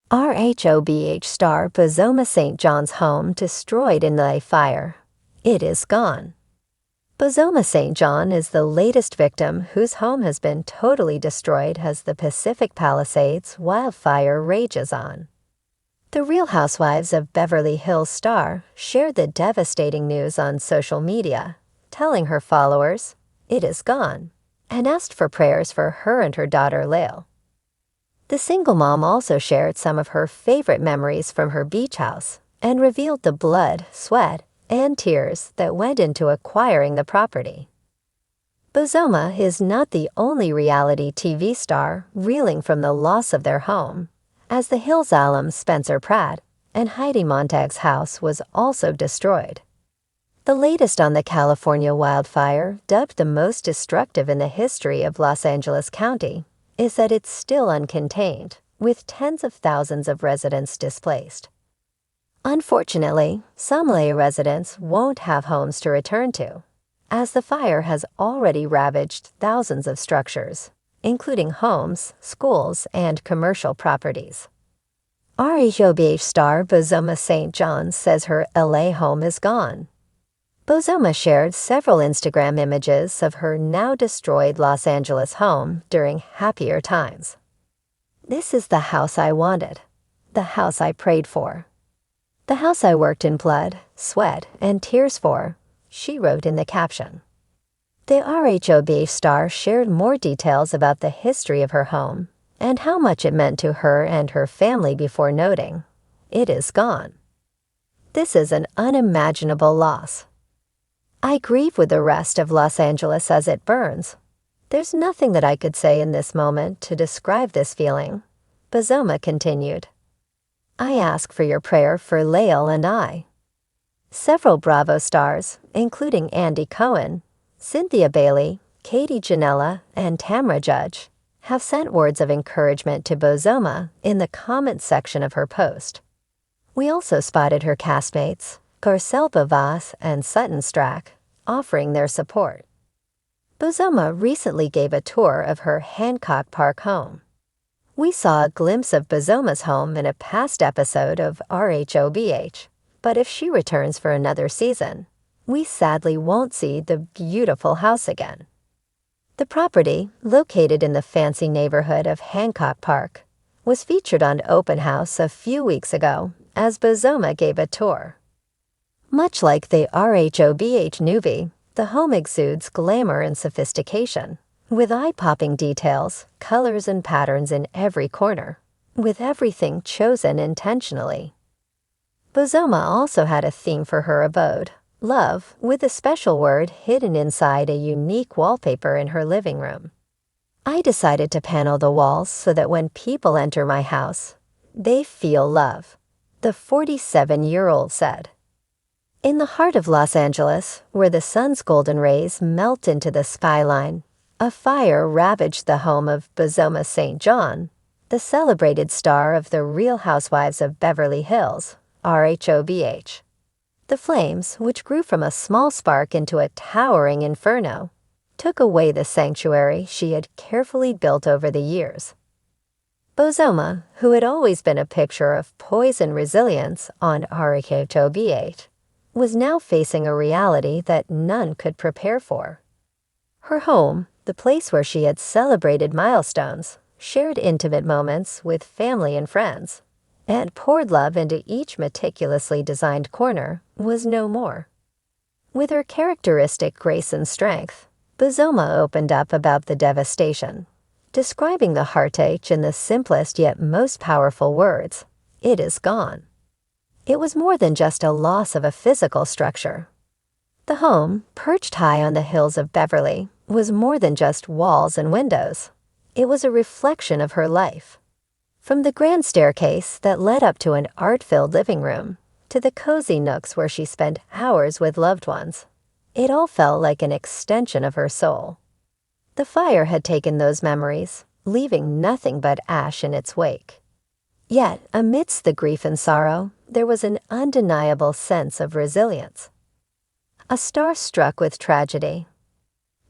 RHOBH star Bozoma St. John's home destroyed in the fire. It is gone. Bozoma St. John is the latest victim whose home has been totally destroyed as the Pacific Palisades wildfire rages on. The Real Housewives of Beverly Hills star shared the devastating news on social media, telling her followers, "It is gone," and asked for prayers for her and her daughter Lael. The single mom also shared some of her favorite memories from her beach house and revealed the blood, sweat, and tears that went into acquiring the property. Bozoma is not the only reality TV star reeling from the loss of their home, as the Hills alum Spencer Pratt and Heidi Montag's house was also destroyed. The latest on the California wildfire, dubbed the most destructive in the history of Los Angeles County, is that it's still uncontained, with tens of thousands of residents displaced. Unfortunately, some LA residents won't have homes to return to, as the fire has already ravaged thousands of structures, including homes, schools, and commercial properties. RHOBH star Bozoma St. John says her LA home is gone. Bozoma shared several Instagram images of her now-destroyed Los Angeles home during happier times. "This is the house I wanted, the house I prayed for, the house I worked in blood, sweat, and tears for," she wrote in the caption. The RHOBH star shared more details about the history of her home and how much it meant to her and her family before noting, "It is gone. This is an unimaginable loss. I grieve with the rest of Los Angeles as it burns. There's nothing that I could say in this moment to describe this feeling," Bozoma continued. "I ask for your prayer for Lael and I." Several Bravo stars, including Andy Cohen, Cynthia Bailey, Katie Janela, and Tamra Judge, have sent words of encouragement to Bozoma in the comment section of her post. We also spotted her castmates, Garcelle Bavas and Sutton Strack, offering their support. Bozoma recently gave a tour of her Hancock Park home. We saw a glimpse of Bozoma's home in a past episode of RHOBH, but if she returns for another season, we sadly won't see the beautiful house again. The property, located in the fancy neighborhood of Hancock Park, was featured on Open House a few weeks ago as Bozoma gave a tour. Much like the RHOBH newbie, the home exudes glamour and sophistication, with eye-popping details, colors, and patterns in every corner, with everything chosen intentionally. Bozoma also had a theme for her abode, love, with a special word hidden inside a unique wallpaper in her living room. "I decided to panel the walls so that when people enter my house, they feel love," the 47-year-old said. In the heart of Los Angeles, where the sun's golden rays melt into the skyline, a fire ravaged the home of Bozoma St. John, the celebrated star of the Real Housewives of Beverly Hills, RHOBH. The flames, which grew from a small spark into a towering inferno, took away the sanctuary she had carefully built over the years. Bozoma, who had always been a picture of poise and resilience on RHOBH, was now facing a reality that none could prepare for. Her home, the place where she had celebrated milestones, shared intimate moments with family and friends, and poured love into each meticulously designed corner, was no more. With her characteristic grace and strength, Bozoma opened up about the devastation, describing the heartache in the simplest yet most powerful words, "It is gone." It was more than just a loss of a physical structure. The home, perched high on the hills of Beverly, was more than just walls and windows. It was a reflection of her life. From the grand staircase that led up to an art-filled living room, to the cozy nooks where she spent hours with loved ones, it all felt like an extension of her soul. The fire had taken those memories, leaving nothing but ash in its wake. Yet, amidst the grief and sorrow, there was an undeniable sense of resilience. A star struck with tragedy.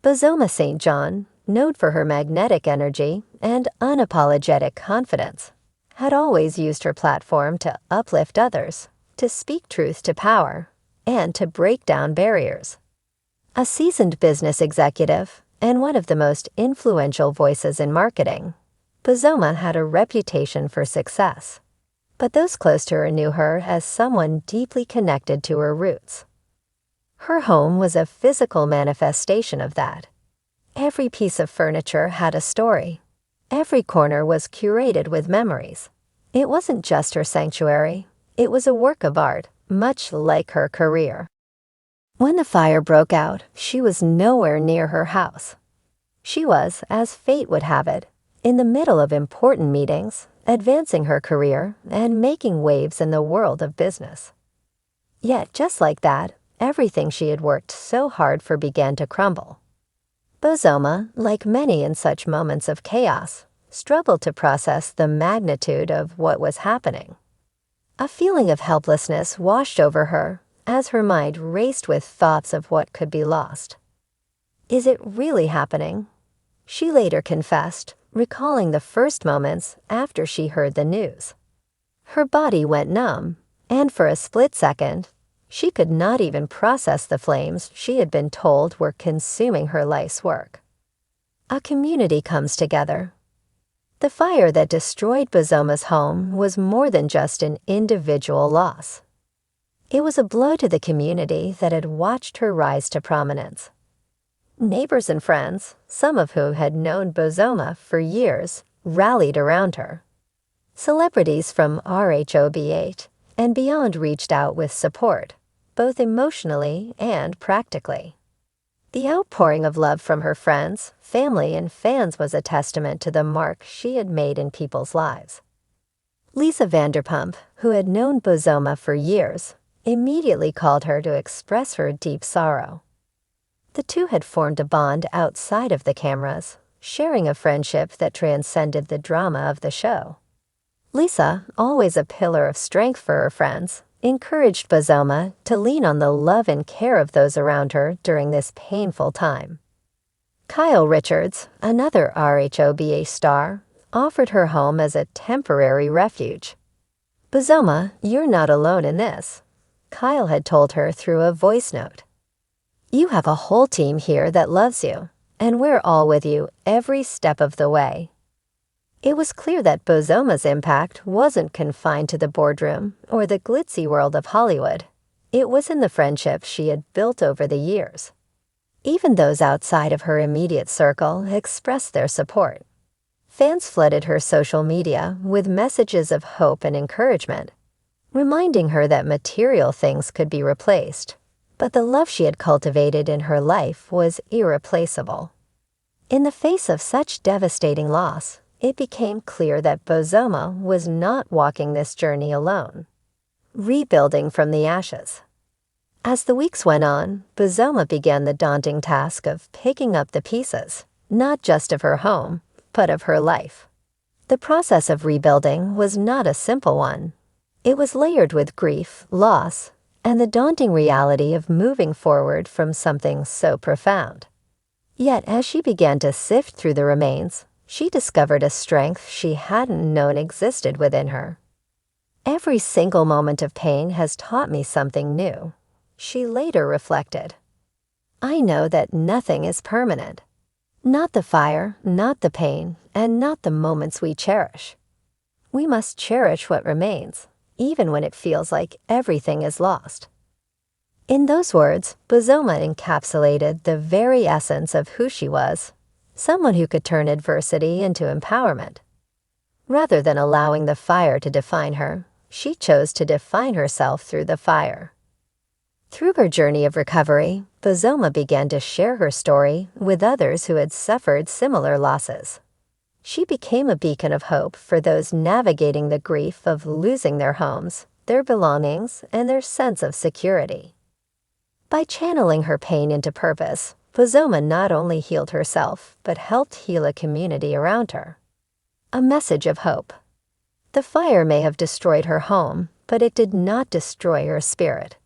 Bozoma St. John, known for her magnetic energy and unapologetic confidence, had always used her platform to uplift others, to speak truth to power, and to break down barriers. A seasoned business executive and one of the most influential voices in marketing, Bozoma had a reputation for success. But those close to her knew her as someone deeply connected to her roots. Her home was a physical manifestation of that. Every piece of furniture had a story. Every corner was curated with memories. It wasn't just her sanctuary, it was a work of art, much like her career. When the fire broke out, she was nowhere near her house. She was, as fate would have it, in the middle of important meetings, advancing her career and making waves in the world of business. Yet, just like that, everything she had worked so hard for began to crumble. Bozoma, like many in such moments of chaos, struggled to process the magnitude of what was happening. A feeling of helplessness washed over her as her mind raced with thoughts of what could be lost. Is it really happening? She later confessed, recalling the first moments after she heard the news. Her body went numb, and for a split second, she could not even process the flames she had been told were consuming her life's work. A community comes together. The fire that destroyed Bozoma's home was more than just an individual loss. It was a blow to the community that had watched her rise to prominence. Neighbors and friends, some of whom had known Bozoma for years, rallied around her. Celebrities from RHOB8 and beyond reached out with support, both emotionally and practically. The outpouring of love from her friends, family, and fans was a testament to the mark she had made in people's lives. Lisa Vanderpump, who had known Bozoma for years, immediately called her to express her deep sorrow. The two had formed a bond outside of the cameras, sharing a friendship that transcended the drama of the show. Lisa, always a pillar of strength for her friends, encouraged Bozoma to lean on the love and care of those around her during this painful time. Kyle Richards, another RHOBA star, offered her home as a temporary refuge. "Bozoma, you're not alone in this," Kyle had told her through a voice note. "You have a whole team here that loves you, and we're all with you every step of the way." It was clear that Bozoma's impact wasn't confined to the boardroom or the glitzy world of Hollywood. It was in the friendships she had built over the years. Even those outside of her immediate circle expressed their support. Fans flooded her social media with messages of hope and encouragement, reminding her that material things could be replaced, but the love she had cultivated in her life was irreplaceable. In the face of such devastating loss, it became clear that Bozoma was not walking this journey alone, rebuilding from the ashes. As the weeks went on, Bozoma began the daunting task of picking up the pieces, not just of her home, but of her life. The process of rebuilding was not a simple one. It was layered with grief, loss, and the daunting reality of moving forward from something so profound. Yet as she began to sift through the remains, she discovered a strength she hadn't known existed within her. "Every single moment of pain has taught me something new," she later reflected. "I know that nothing is permanent. Not the fire, not the pain, and not the moments we cherish. We must cherish what remains, even when it feels like everything is lost." In those words, Bozoma encapsulated the very essence of who she was, someone who could turn adversity into empowerment. Rather than allowing the fire to define her, she chose to define herself through the fire. Through her journey of recovery, Bozoma began to share her story with others who had suffered similar losses. She became a beacon of hope for those navigating the grief of losing their homes, their belongings, and their sense of security. By channeling her pain into purpose, Bozoma not only healed herself, but helped heal a community around her. A message of hope. The fire may have destroyed her home, but it did not destroy her spirit.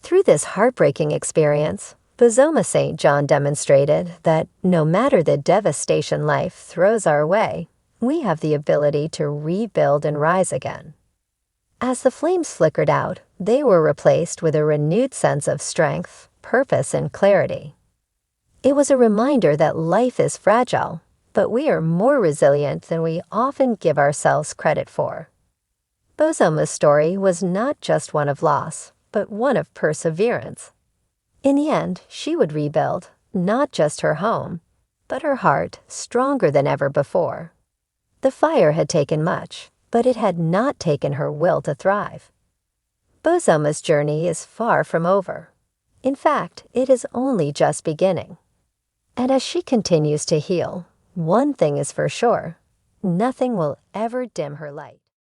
Through this heartbreaking experience, Bozoma St. John demonstrated that no matter the devastation life throws our way, we have the ability to rebuild and rise again. As the flames flickered out, they were replaced with a renewed sense of strength, purpose, and clarity. It was a reminder that life is fragile, but we are more resilient than we often give ourselves credit for. Bozoma's story was not just one of loss, but one of perseverance. In the end, she would rebuild, not just her home, but her heart, stronger than ever before. The fire had taken much, but it had not taken her will to thrive. Bozoma's journey is far from over. In fact, it is only just beginning. And as she continues to heal, one thing is for sure: nothing will ever dim her light.